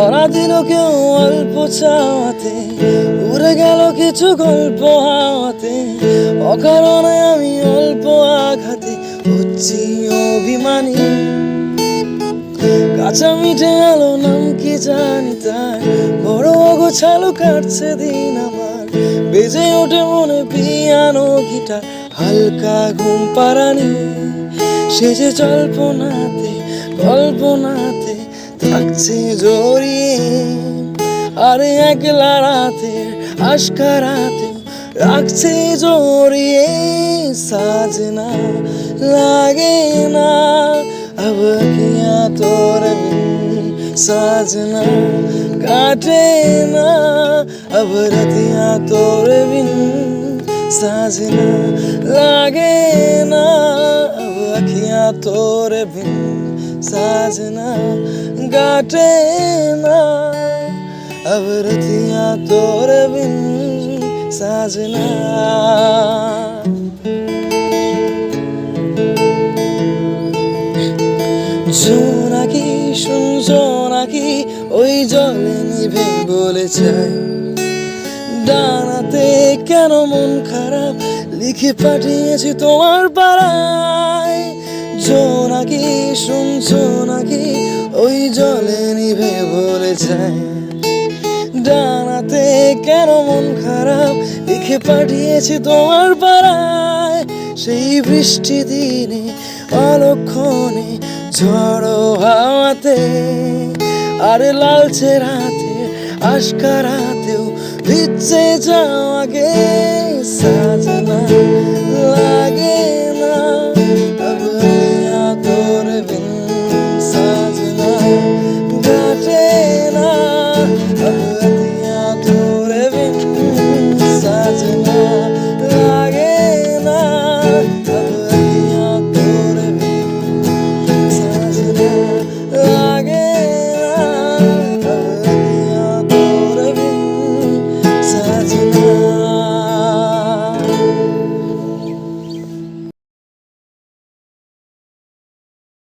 ধরা দিল কেউ অল্প চাওয়াতে, উড়ে গেল কিছু গল্প হাওয়াতে। অকারণে আমি অল্প আঘাতে হচ্ছি অভিমানী। কাঁচা মিঠে আলো নাম কি জানি তার, বড় অগোছালো কাটছে দিন আমার। বেজে ওঠে মনে পিয়ানো গিটার, হালকা ঘুম পাড়ানি। সে যে জল্পনাতে কল্পনাতে থাকছে জড়িয়ে, আরে একলা রাতে আশকারাতে রাখছে জড়িয়ে। সাজনা লাগে না अब अखियाँ तोरे बिन, साजना काटे ना अब रतियाँ तोरे बिन। साजना लागे ना अब अखियाँ तोरे बिन, साजना काटे ना अब रतियाँ तोरे बिन। साजना জোনাকি শুনছো নাকি ওই জলে নিভে বলে চাই, ডানাতে কেন মন খারাপ লিখে পাঠিয়েছি তোমার পাড়ায়। জোনাকি শুনছো নাকি ওই জলে নিভে বলে চাই, ডানাতে কেন মন খারাপ লিখে পাঠিয়েছি তোমার পাড়ায়। সেই বৃষ্টি দিনে অলক্ষণে ঝড়ো হাওয়াতে, আরে লালচে রাতে আশকারাতেও ভিজছে যাওয়াগে। সাজনা